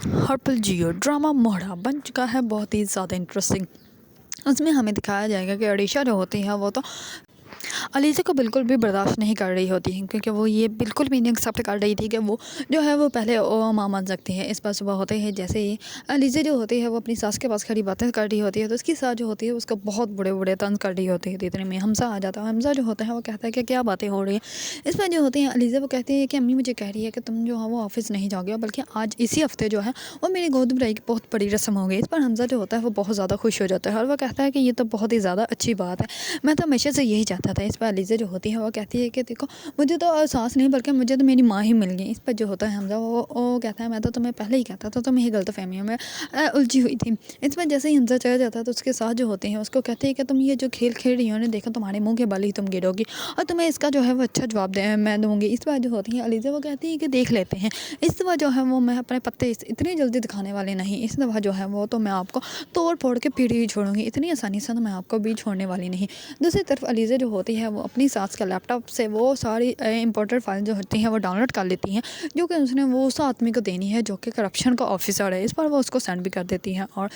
ہرپل Jio drama موہرا بن چکا ہے بہت ہی زیادہ انٹرسٹنگ۔ اس میں ہمیں دکھایا جائے گا کہ عریشہ جو ہوتی ہے وہ تو علیزہ کو بالکل بھی برداشت نہیں کر رہی ہوتی ہے، کیونکہ وہ یہ بالکل بھی نہیں ایکسیپٹ کر رہی تھی کہ وہ جو ہے وہ پہلے ماں مان سکتی ہے۔ اس پر صبح ہوتے ہیں جیسے ہی علیزہ جو ہوتی ہے وہ اپنی ساس کے پاس کھڑی باتیں کر رہی ہوتی ہے، تو اس کی ساس جو ہوتی ہے اس کو بہت بڑے بڑے طنز کر رہی ہوتی ہے۔ تو اتنے میں حمزہ آ جاتا ہے۔ حمزہ جو ہوتا ہے وہ کہتا ہے کہ کیا باتیں ہو رہی ہیں۔ اس پر جو ہوتی ہیں علیزہ وہ کہتی ہے کہ امی مجھے کہہ رہی ہے کہ تم جو ہے وہ آفس نہیں جاؤ گے، بلکہ آج اسی ہفتے جو ہے وہ میری گود بھرائی کی بہت بڑی رسم ہوگی۔ اس پر حمزہ جو ہوتا ہے وہ بہت زیادہ خوش ہو جاتا ہے اور وہ کہتا ہے کہ یہ تو بہت ہی زیادہ اچھی بات ہے، میں تو ہمیشہ سے یہی چاہتا تھا۔ اس پر علیزہ جو ہوتی ہے وہ کہتی ہے کہ دیکھو مجھے تو ساس نہیں بلکہ مجھے تو میری ماں ہی مل گئی۔ اس پر جو ہوتا ہے حمزہ وہ کہتا ہے میں تو تمہیں پہلے ہی کہتا تھا، تم ہی غلط فہمیوں میں الجھی ہوئی تھی۔ اس پر جیسے ہی حمزہ چلا جاتا ہے تو اس کے ساتھ جو ہوتے ہیں اس کو کہتے ہیں کہ تم یہ جو کھیل کھیل رہی ہو نے دیکھا تمہارے منہ کے بل ہی تم گرو گی اور تمہیں اس کا جو ہے وہ اچھا جواب میں دوں گی۔ اس پر جو ہوتی ہے علیزہ وہ کہتی ہے کہ دیکھ لیتے ہیں، اس دفعہ جو ہے وہ میں اپنے پتے اتنی جلدی دکھانے والے نہیں، اس دفعہ جو ہے وہ تو میں آپ کو توڑ پھوڑ کے پیڑھی ہی چھوڑوں گی، اتنی آسانی سے تو میں آپ کو بھی چھوڑنے والی نہیں۔ دوسری طرف علیزہ جو ہوتی ہے وہ اپنی ساس کا لیپ ٹاپ سے وہ ساری امپورٹنٹ فائل جو ہوتی ہیں وہ ڈاؤن لوڈ کر لیتی ہیں، جو کہ اس نے وہ اس آدمی کو دینی ہے جو کہ کرپشن کا آفیسر ہے۔ اس پر وہ اس کو سینڈ بھی کر دیتی ہے اور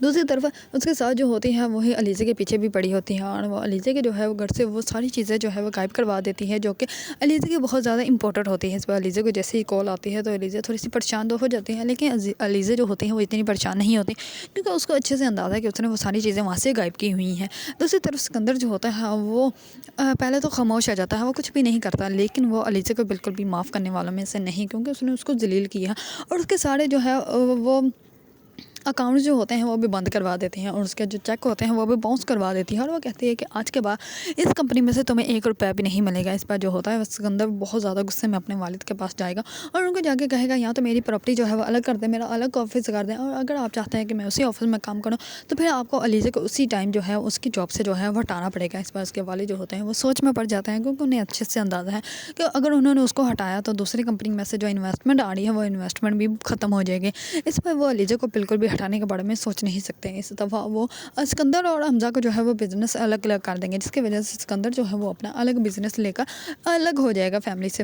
دوسری طرف اس کے ساتھ جو ہوتی ہے وہی علیزہ کے پیچھے بھی پڑی ہوتی ہے اور وہ علیزہ کے جو ہے وہ گھر سے وہ ساری چیزیں جو ہے وہ غائب کروا دیتی ہے جو کہ علیزہ کی بہت زیادہ امپورٹنٹ ہوتی ہے۔ اس پر علیزہ کو جیسے ہی کال آتی ہے تو علیزہ تھوڑی سی پریشان تو ہو جاتی ہے، لیکن علیزہ جو ہوتی ہے وہ اتنی پریشان نہیں ہوتی کیونکہ اس کو اچھے سے اندازہ ہے کہ اس نے وہ ساری چیزیں وہاں سے غائب کی ہوئی ہیں۔ دوسری طرف سکندر جو ہوتا ہے وہ پہلے تو خاموش آ جاتا ہے، وہ کچھ بھی نہیں کرتا، لیکن وہ علیزہ کو بالکل بھی معاف کرنے والوں میں سے نہیں، کیونکہ اس نے اس کو ذلیل کیا اور اس کے سارے جو ہے وہ اکاؤنٹس جو ہوتے ہیں وہ بھی بند کروا دیتے ہیں اور اس کے جو چیک ہوتے ہیں وہ بھی باؤنس کروا دیتی ہے اور وہ کہتی ہے کہ آج کے بعد اس کمپنی میں سے تمہیں 1 روپیہ بھی نہیں ملے گا۔ اس پر جو ہوتا ہے سکندر بہت زیادہ غصے میں اپنے والد کے پاس جائے گا اور ان کو جا کے کہے گا یا تو میری پراپرٹی جو ہے وہ الگ کر دیں، میرا الگ آفس کر دیں، اور اگر آپ چاہتے ہیں کہ میں اسی آفس میں کام کروں تو پھر آپ کو علیزہ کو اسی ٹائم جو ہے اس کی جاب سے جو ہے وہ ہٹانا پڑے گا۔ اس پر اس کے والد جو ہوتے ہیں وہ سوچ میں پڑ جاتے ہیں، کیونکہ انہیں اچھے سے اندازہ ہے کہ اگر انہوں نے اس کو ہٹایا تو دوسری کمپنی میں سے جو انویسٹمنٹ آ رہی ہے وہ انویسٹمنٹ بھی ختم ہو جائے گی۔ اس پر وہ علیزہ کو بالکل بھی ہٹانے کے بارے میں سوچ نہیں سکتے۔ اس دفعہ وہ سکندر اور حمزہ کو جو ہے وہ بزنس الگ الگ کر دیں گے، جس کی وجہ سے سکندر جو ہے وہ اپنا الگ بزنس لے کر الگ ہو جائے گا فیملی سے،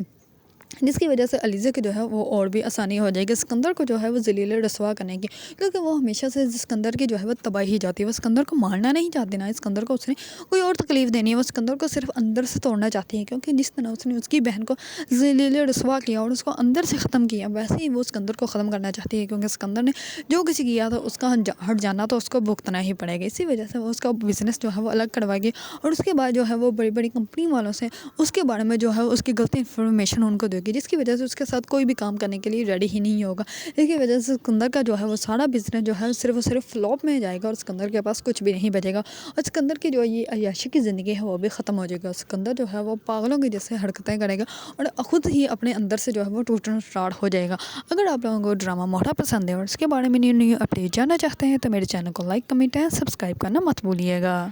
جس کی وجہ سے علیزہ کی جو ہے وہ اور بھی آسانی ہو جائے گی سکندر کو جو ہے وہ ذلیل رسوا کرنے کی، کیونکہ وہ ہمیشہ سے سکندر کی جو ہے وہ تباہی جاتی ہے۔ وہ سکندر کو مارنا نہیں چاہتی، نہ سکندر کو اس نے کوئی اور تکلیف دینی ہے، وہ سکندر کو صرف اندر سے توڑنا چاہتی ہے، کیونکہ جس طرح اس نے اس کی بہن کو ذلیل رسوا کیا اور اس کو اندر سے ختم کیا، ویسے ہی وہ سکندر کو ختم کرنا چاہتی ہے، کیونکہ سکندر نے جو کسی کیا تھا اس کا ہٹ جانا تو اس کو بھگتنا ہی پڑے گا۔ اسی وجہ سے وہ اس کا بزنس جو ہے وہ الگ کروائے گی اور اس کے بعد جو ہے وہ بڑی بڑی کمپنی والوں سے اس کے بارے میں جو ہے اس کی غلطی انفارمیشن ان کو دے گی، جس کی وجہ سے اس کے ساتھ کوئی بھی کام کرنے کے لیے ریڈی ہی نہیں ہوگا۔ اس کی وجہ سے سکندر کا جو ہے وہ سارا بزنس جو ہے صرف اور صرف فلاپ میں جائے گا اور سکندر کے پاس کچھ بھی نہیں بچے گا اور سکندر کی جو یہ عیاشی کی زندگی ہے وہ بھی ختم ہو جائے گا۔ سکندر جو ہے وہ پاگلوں کی جیسے حرکتیں کرے گا اور خود ہی اپنے اندر سے جو ہے وہ ٹوٹنا اسٹارٹ ہو جائے گا۔ اگر آپ لوگوں کو ڈرامہ موہرا پسند ہے اور اس کے بارے میں نیو اپڈیٹ جاننا چاہتے ہیں تو میرے چینل کو لائک، کمنٹ اینڈ سبسکرائب کرنا مت بھولیے گا۔